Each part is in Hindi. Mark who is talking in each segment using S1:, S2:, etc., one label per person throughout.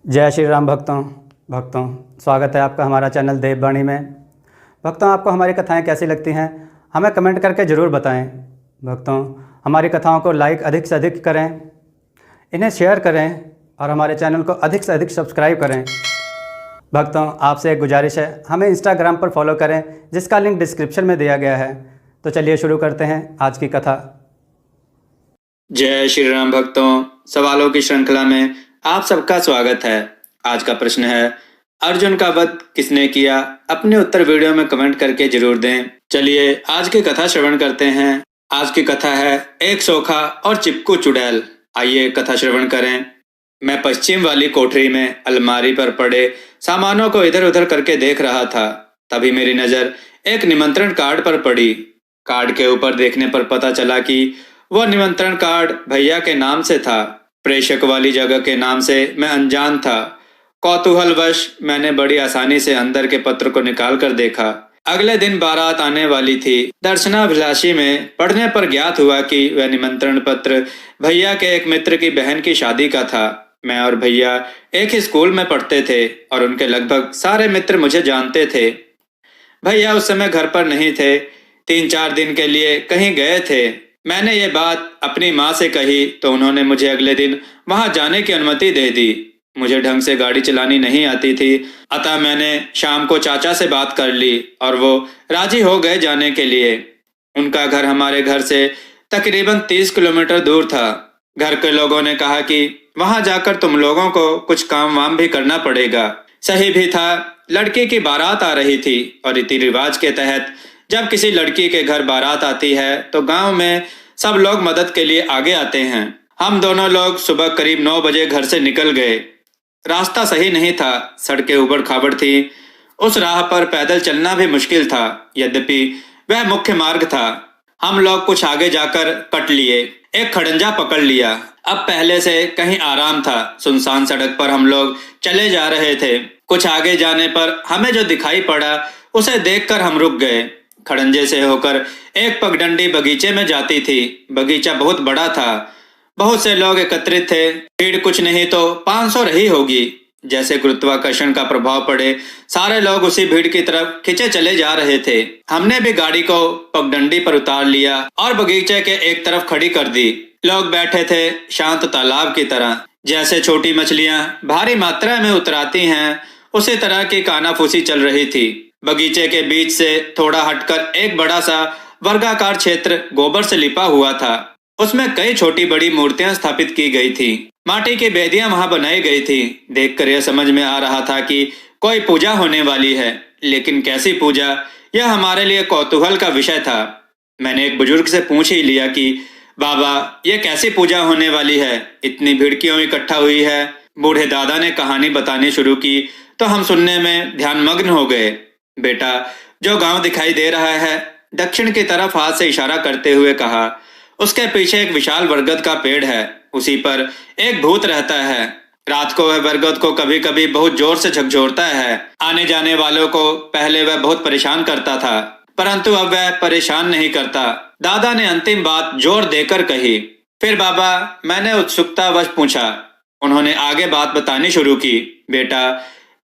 S1: जय श्री राम भक्तों स्वागत है आपका हमारा चैनल देववाणी में। भक्तों, आपको हमारी कथाएं कैसी लगती हैं हमें कमेंट करके ज़रूर बताएं। भक्तों, हमारी कथाओं को लाइक अधिक से अधिक करें, इन्हें शेयर करें और हमारे चैनल को अधिक से अधिक सब्सक्राइब करें। भक्तों, आपसे एक गुजारिश है, हमें इंस्टाग्राम पर फॉलो करें जिसका लिंक डिस्क्रिप्शन में दिया गया है। तो चलिए शुरू करते हैं आज की कथा।
S2: जय श्री राम भक्तों, सवालों की श्रृंखला में आप सबका स्वागत है। आज का प्रश्न है, अर्जुन का वध किसने किया? अपने उत्तर वीडियो में कमेंट करके जरूर दें। चलिए आज की कथा श्रवण करते हैं। आज की कथा है एक सोखा और चिपकू चुड़ैल। आइए कथा श्रवण करें। मैं पश्चिम वाली कोठरी में अलमारी पर पड़े सामानों को इधर उधर करके देख रहा था। तभी मेरी नजर एक निमंत्रण कार्ड पर पड़ी। कार्ड के ऊपर देखने पर पता चला कि वह निमंत्रण कार्ड भैया के नाम से था। प्रेषक वाली जगह के नाम से मैं अनजान था। कौतूहलवश मैंने बड़ी आसानी से अंदर के पत्र को निकाल कर देखा। अगले दिन बारात आने वाली थी। दर्शनाभिलाषी में पढ़ने पर ज्ञात हुआ कि वह निमंत्रण पत्र भैया के एक मित्र की बहन की शादी का था। मैं और भैया एक ही स्कूल में पढ़ते थे और उनके लगभग सारे मित्र मुझे जानते थे। भैया उस समय घर पर नहीं थे, 3-4 दिन के लिए कहीं गए थे। मैंने ये बात अपनी माँ से कही तो उन्होंने मुझे अगले दिन वहां जाने की अनुमति दे दी। मुझे ढंग से गाड़ी चलानी नहीं आती थी, अतः मैंने शाम को चाचा से बात कर ली और वो राजी हो गए जाने के लिए। उनका घर हमारे घर से तकरीबन 30 किलोमीटर दूर था। घर के लोगों ने कहा कि वहां जाकर तुम लोगों को कुछ काम वाम भी करना पड़ेगा। सही भी था। लड़की की बारात आ रही थी और रीति रिवाज के तहत जब किसी लड़की के घर बारात आती है तो गांव में सब लोग मदद के लिए आगे आते हैं। हम दोनों लोग सुबह करीब 9 बजे घर से निकल गए। रास्ता सही नहीं था, सड़कें उबड़ खाबड़ थी। उस राह पर पैदल चलना भी मुश्किल था, यद्यपि वह मुख्य मार्ग था। हम लोग कुछ आगे जाकर कट लिए, एक खड़ंजा पकड़ लिया। अब पहले से कहीं आराम था। सुनसान सड़क पर हम लोग चले जा रहे थे। कुछ आगे जाने पर हमें जो दिखाई पड़ा उसे देखकर हम रुक गए। खड़ंजे से होकर एक पगडंडी बगीचे में जाती थी। बगीचा बहुत बड़ा था, बहुत से लोग एकत्रित थे। भीड़ कुछ नहीं तो 500 रही होगी। जैसे गुरुत्वाकर्षण का प्रभाव पड़े सारे लोग उसी भीड़ की तरफ खिंचे चले जा रहे थे। हमने भी गाड़ी को पगडंडी पर उतार लिया और बगीचे के एक तरफ खड़ी कर दी। लोग बैठे थे शांत तालाब की तरह। जैसे छोटी मछलियां भारी मात्रा में उतराती हैं, उसी तरह की कानाफूसी चल रही थी। बगीचे के बीच से थोड़ा हटकर एक बड़ा सा वर्गाकार क्षेत्र गोबर से लिपा हुआ था। उसमें कई छोटी बड़ी मूर्तियां स्थापित की गई थी। माटी की बेदियां वहां बनाई गई थी। देखकर यह समझ में आ रहा था कि कोई पूजा होने वाली है, लेकिन कैसी पूजा, यह हमारे लिए कौतूहल का विषय था। मैंने एक बुजुर्ग से पूछ ही लिया कि बाबा, यह कैसी पूजा होने वाली है? इतनी भीड़ क्यों इकट्ठा हुई है? बूढ़े दादा ने कहानी बतानी शुरू की तो हम सुनने में ध्यानमग्न हो गए। बेटा, जो गांव दिखाई दे रहा है, दक्षिण की तरफ हाथ से इशारा करते हुए कहा, उसके पीछे एक विशाल बरगद का पेड़ है। उसी पर एक भूत रहता है। रात को वह बरगद को कभी कभी बहुत जोर से झकझोरता है। आने जाने वालों को पहले वह बहुत परेशान करता था, परंतु अब वह परेशान नहीं करता। दादा ने अंतिम बात जोर देकर कही। फिर बाबा, मैंने उत्सुकतावश पूछा। उन्होंने आगे बात बतानी शुरू की। बेटा,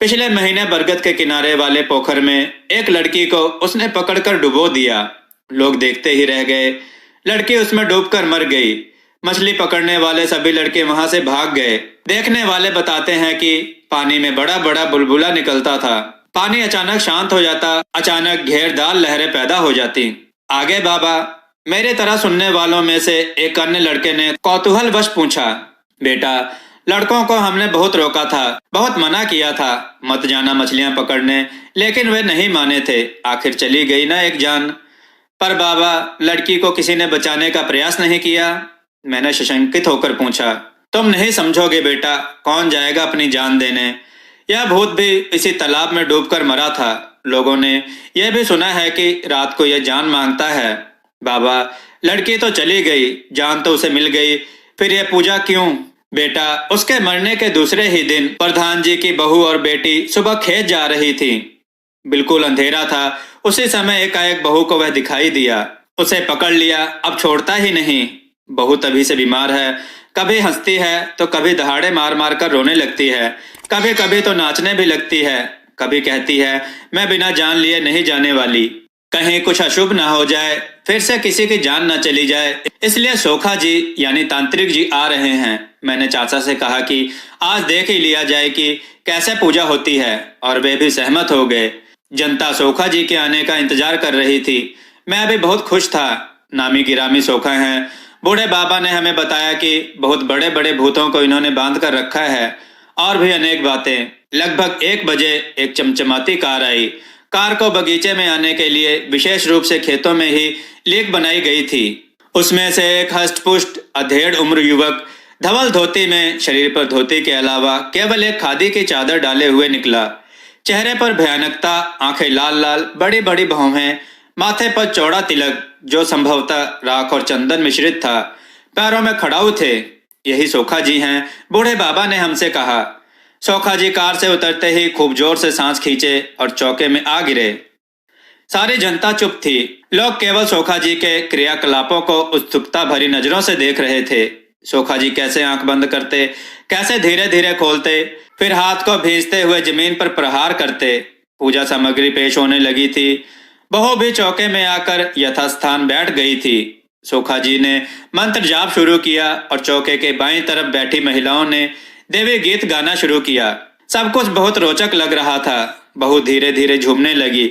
S2: पिछले महीने बरगद के किनारे वाले पोखर में एक लड़की को उसने पकड़कर डुबो दिया। लोग देखते ही रह गए। लड़की उसमें डूबकर मर गई। मछली पकड़ने वाले सभी लड़के वहां से भाग गए। देखने वाले बताते हैं कि पानी में बड़ा बड़ा बुलबुला निकलता था। पानी अचानक शांत हो जाता, अचानक घेरदार लहरें पैदा हो जाती। आगे बाबा, मेरे तरह सुनने वालों में से एक अन्य लड़के ने कौतूहलवश पूछा। बेटा, लड़कों को हमने बहुत रोका था, बहुत मना किया था मत जाना मछलियां पकड़ने, लेकिन वे नहीं माने थे। आखिर चली गई ना एक जान। पर बाबा, लड़की को किसी ने बचाने का प्रयास नहीं किया? मैंने सशंकित होकर पूछा। तुम नहीं समझोगे बेटा, कौन जाएगा अपनी जान देने? यह भूत भी इसी तालाब में डूबकर मरा था। लोगों ने यह भी सुना है कि रात को यह जान मांगता है। बाबा, लड़की तो चली गई, जान तो उसे मिल गई, फिर यह पूजा क्यों? बेटा, उसके मरने के दूसरे ही दिन प्रधान जी की बहू और बेटी सुबह खेत जा रही थी। बिल्कुल अंधेरा था। उसी समय एकाएक बहू को वह दिखाई दिया। उसे पकड़ लिया, अब छोड़ता ही नहीं। बहू तभी से बीमार है, कभी हंसती है तो कभी दहाड़े मार मार कर रोने लगती है, कभी कभी तो नाचने भी लगती है, कभी कहती है मैं बिना जान लिए नहीं जाने वाली, कहीं कुछ अशुभ ना हो जाए, फिर से किसी की जान न चली जाए, इसलिए सोखा जी यानी तांत्रिक जी आ रहे हैं। मैंने चाचा से कहा कि आज देख ही लिया जाए कि कैसे पूजा होती है, और वे भी सहमत हो गए। जनता सोखा जी के आने का इंतजार कर रही थी। मैं भी बहुत खुश था। नामी गिरामी सोखा हैं। बूढ़े बाबा ने हमें बताया कि बहुत बड़े बड़े भूतों को इन्होंने बांध कर रखा है, और भी अनेक बातें। लगभग 1 बजे एक चमचमाती कार आई। कार को बगीचे में आने के लिए विशेष रूप से खेतों में ही लीक बनाई गई थी। उसमें से एक हष्ट-पुष्ट अधेड़ उम्र युवक धवल धोती में, शरीर पर धोती के अलावा केवल एक खादी की चादर डाले हुए निकला। चेहरे पर भयानकता, आंखें लाल लाल, बड़ी बड़ी भौहें, माथे पर चौड़ा तिलक जो संभवतः राख और चंदन मिश्रित था, पैरों में खड़ाऊ थे। यही सोखा जी हैं, बूढ़े बाबा ने हमसे कहा। सोखा जी कार से उतरते ही खूब जोर से सांस खींचे और चौके में आ गिरे। सारी जनता चुप थी। लोग केवल सोखा जी के क्रियाकलापों को उत्सुकता भरी नजरों से देख रहे थे। सोखा जी कैसे आंख बंद करते, कैसे धीरे धीरे खोलते, फिर हाथ को भींजते हुए जमीन पर प्रहार करते। पूजा सामग्री पेश होने लगी थी। बहू भी चौके में आकर यथास्थान बैठ गई थी। सोखा जी ने मंत्र जाप शुरू किया और चौके के बाईं तरफ बैठी महिलाओं ने देवी गीत गाना शुरू किया। सब कुछ बहुत रोचक लग रहा था। बहू धीरे धीरे झूमने लगी,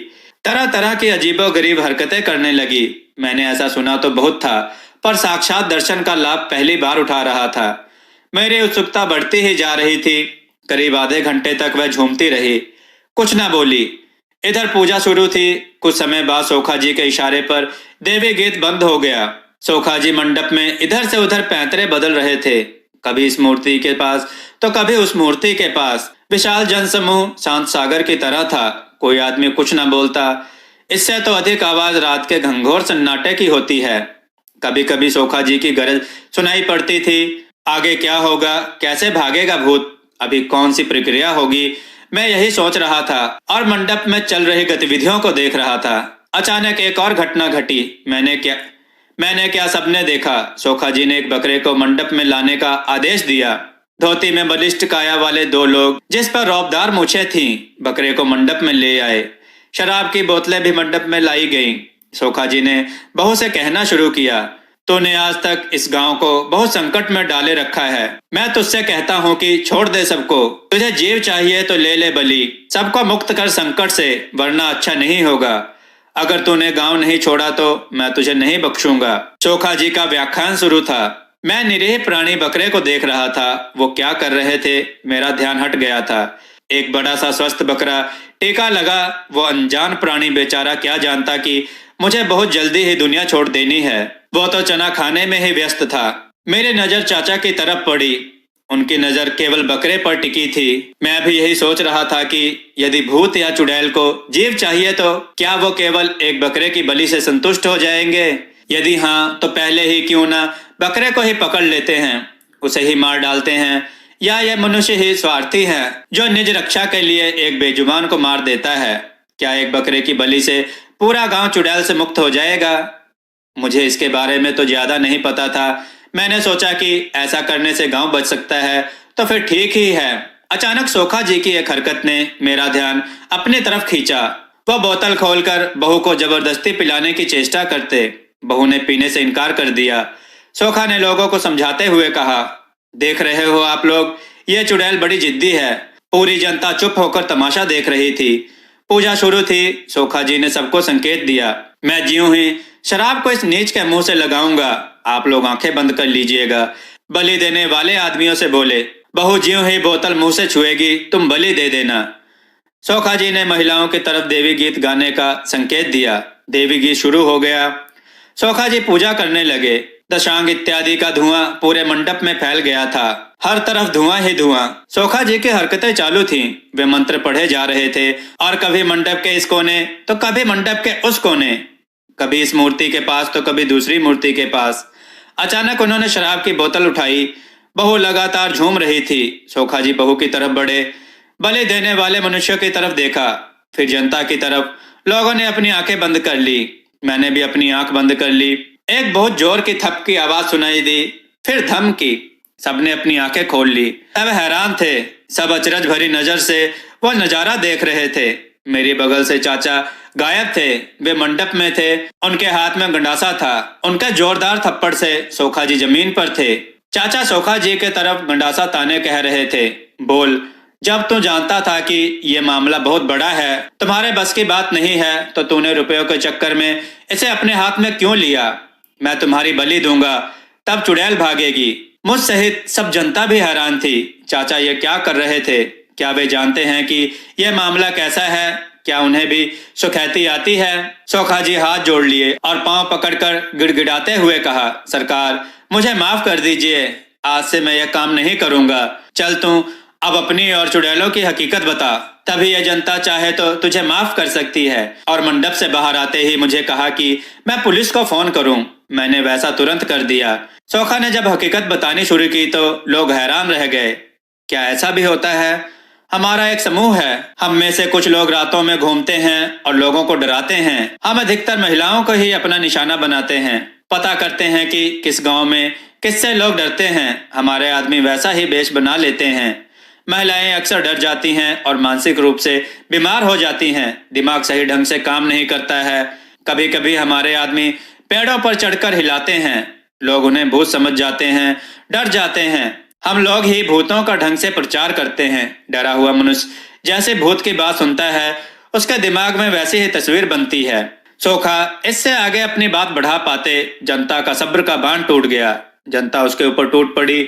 S2: तरह तरह की अजीबोगरीब हरकतें करने लगी। मैंने ऐसा सुना तो बहुत था, पर साक्षात दर्शन का लाभ पहली बार उठा रहा था। मेरी उत्सुकता बढ़ती ही जा रही थी। करीब आधे घंटे तक वह झूमती रही, कुछ न बोली। इधर पूजा शुरू थी। कुछ समय बाद सोखा जी के इशारे पर देवी गीत बंद हो गया। सोखा जी मंडप में इधर से उधर पैंतरे बदल रहे थे, कभी इस मूर्ति के पास तो कभी उस मूर्ति के पास। विशाल जनसमूह शांत सागर की तरह था। कोई आदमी कुछ न बोलता। इससे तो अधिक आवाज रात के घंघोर सन्नाटे की होती है। कभी कभी सोखा जी की गरज सुनाई पड़ती थी। आगे क्या होगा, कैसे भागेगा भूत, अभी कौन सी प्रक्रिया होगी, मैं यही सोच रहा था और मंडप में चल रही गतिविधियों को देख रहा था। अचानक एक और घटना घटी। मैंने क्या सपने देखा। सोखा जी ने एक बकरे को मंडप में लाने का आदेश दिया। धोती में बलिष्ठ काया वाले 2 लोग जिस पर रौबदार मूछें थीं, बकरे को मंडप में ले आए। शराब की बोतलें भी मंडप में लाई गईं। सोखा जी ने बहू से कहना शुरू किया, तूने आज तक इस गांव को बहुत संकट में डाले रखा है। मैं तुझसे कहता हूँ कि छोड़ दे सबको। तुझे जीव चाहिए तो ले ले बलि। सबको मुक्त कर संकट से, वरना अच्छा नहीं होगा। अगर तूने गांव नहीं छोड़ा तो मैं तुझे नहीं बख्शूंगा। सोखा जी का व्याख्यान शुरू था। मैं निरीह प्राणी बकरे को देख रहा था। वो क्या कर रहे थे, मेरा ध्यान हट गया था। एक बड़ा सा स्वस्थ बकरा टीका लगा। वो अनजान प्राणी बेचारा क्या जानता कि मुझे बहुत जल्दी ही दुनिया छोड़ देनी है। वो तो चना खाने में ही व्यस्त था। मेरी नजर चाचा की तरफ पड़ी। उनकी नजर केवल बकरे पर टिकी थी। मैं भी यही सोच रहा था कि यदि भूत या चुड़ैल को जीव चाहिए तो क्या वो केवल एक बकरे की बलि से संतुष्ट हो जाएंगे? यदि हाँ, तो पहले ही क्यों ना बकरे को ही पकड़ लेते हैं, उसे ही मार डालते हैं। या यह मनुष्य ही स्वार्थी है जो निज रक्षा के लिए एक बेजुबान को मार देता है? क्या एक बकरे की बलि से पूरा गांव चुड़ैल से मुक्त हो जाएगा? मुझे इसके बारे में तो ज्यादा नहीं पता था। मैंने सोचा कि ऐसा करने से गांव बच सकता है तो फिर ठीक ही है। अचानक सोखा जी की एक हरकत ने मेरा ध्यान अपनी तरफ खींचा। वह बोतल खोलकर बहू को जबरदस्ती पिलाने की चेष्टा करते। बहू ने पीने से इनकार कर दिया। सोखा ने लोगों को समझाते हुए कहा, देख रहे हो आप लोग, ये चुड़ैल बड़ी जिद्दी है। पूरी जनता चुप होकर तमाशा देख रही थी। पूजा शुरू थी। सोखा जी ने सबको संकेत दिया, मैं ज्यों ही शराब को इस नीच के मुंह से लगाऊंगा, आप लोग आंखें बंद कर लीजिएगा। बलि देने वाले आदमियों से बोले, बहू ज्यों ही बोतल मुंह से छुएगी तुम बलि दे देना। सोखा जी ने महिलाओं की तरफ देवी गीत गाने का संकेत दिया। देवी गीत शुरू हो गया। सोखा जी पूजा करने लगे। दशांग इत्यादि का धुआं पूरे मंडप में फैल गया था। हर तरफ धुआं ही धुआं। सोखा जी की हरकतें चालू थीं। वे मंत्र पढ़े जा रहे थे और कभी मंडप के इस कोने तो कभी मंडप के उस कोने, कभी इस मूर्ति के पास तो कभी दूसरी मूर्ति के पास। अचानक उन्होंने शराब की बोतल उठाई। बहू लगातार झूम रही थी। सोखा जी बहू की तरफ बढ़े, बलि देने वाले मनुष्यों की तरफ देखा, फिर जनता की तरफ। लोगों ने अपनी आंखें बंद कर ली। मैंने भी अपनी आंख बंद कर ली। एक बहुत जोर की थप की आवाज सुनाई दी, फिर धमकी। सबने अपनी आंखें खोल ली। सब हैरान थे। सब अचरज भरी नजर से वो नजारा देख रहे थे। मेरी बगल से चाचा गायब थे। वे मंडप में थे। उनके हाथ में गंडासा था। उनके जोरदार थप्पड़ से सोखा जी जमीन पर थे। चाचा सोखा जी के तरफ गंडासा ताने कह रहे थे, बोल, जब तू जानता था कि ये मामला बहुत बड़ा है, तुम्हारे बस की बात नहीं है, तो तूने रुपयों के चक्कर में इसे अपने हाथ में क्यों लिया? मैं तुम्हारी बलि दूंगा, तब चुड़ैल भागेगी। मुझ सहित सब जनता भी हैरान थी। चाचा ये क्या कर रहे थे? क्या वे जानते हैं कि यह मामला कैसा है? क्या उन्हें भी सुखैती आती है? सोखा जी हाथ जोड़ लिए और पांव पकड़कर गिड़गिड़ाते हुए कहा, सरकार, मुझे माफ कर दीजिए। आज से मैं यह काम नहीं करूंगा। चल तू अब अपनी और चुड़ैलों की हकीकत बता, तभी यह जनता चाहे तो तुझे माफ कर सकती है। और मंडप से बाहर आते ही मुझे कहा कि मैं पुलिस को फोन करूं। मैंने वैसा तुरंत कर दिया। सोखा ने जब हकीकत बतानी शुरू की तो लोग हैरान रह गए। क्या ऐसा भी होता है? हमारा एक समूह है। हम में से कुछ लोग रातों में घूमते हैं और लोगों को डराते हैं। हम अधिकतर महिलाओं को ही अपना निशाना बनाते हैं। पता करते हैं कि किस गांव में किससे लोग डरते हैं। हमारे आदमी वैसा ही वेश बना लेते हैं। महिलाएं अक्सर डर जाती हैं और मानसिक रूप से बीमार हो जाती हैं। दिमाग सही ढंग से काम नहीं करता है। कभी कभी हमारे आदमी पेड़ों पर चढ़कर हिलाते हैं। लोग उन्हें भूत समझ जाते हैं, डर जाते हैं। हम लोग ही भूतों का ढंग से प्रचार करते हैं। डरा हुआ मनुष्य जैसे भूत की बात सुनता है, उसके दिमाग में वैसी ही तस्वीर बनती है। सोखा इससे आगे अपनी बात बढ़ा पाते जनता का सब्र का बांध टूट गया। जनता उसके ऊपर टूट पड़ी,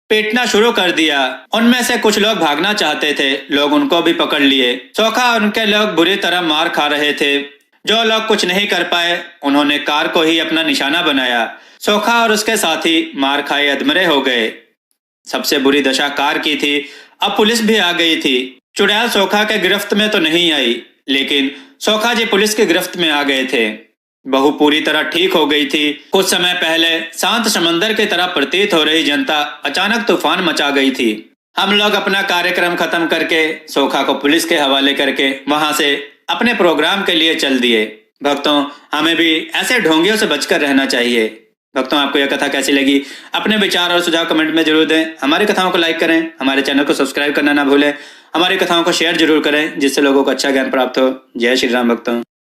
S2: पीटना शुरू कर दिया। उनमें से कुछ लोग भागना चाहते थे। लोग उनको भी पकड़ लिए। सोखा और उनके लोग बुरी तरह मार खा रहे थे। जो लोग कुछ नहीं कर पाए, उन्होंने कार को ही अपना निशाना बनाया। सोखा और उसके साथी मार खाए अधमरे हो गए। सबसे बुरी दशा कार की थी। अब पुलिस भी आ गई थी। चुड़ैल सोखा के गिरफ्त में तो नहीं आई, लेकिन सोखा जी पुलिस की गिरफ्त में आ गए थे। बहू पूरी तरह ठीक हो गई थी। कुछ समय पहले शांत समंदर की तरह प्रतीत हो रही जनता अचानक तूफान मचा गई थी। हम लोग अपना कार्यक्रम खत्म करके सोखा को पुलिस के हवाले करके वहां से अपने प्रोग्राम के लिए चल दिए। भक्तों, हमें भी ऐसे ढोंगियों से बचकर रहना चाहिए। भक्तों, आपको यह कथा कैसी लगी? अपने विचार और सुझाव कमेंट में जरूर दें। हमारी कथाओं को लाइक करें, हमारे चैनल को सब्सक्राइब करना ना भूलें। हमारी कथाओं को शेयर जरूर करें, जिससे लोगों को अच्छा ज्ञान प्राप्त हो। जय श्री राम भक्तों।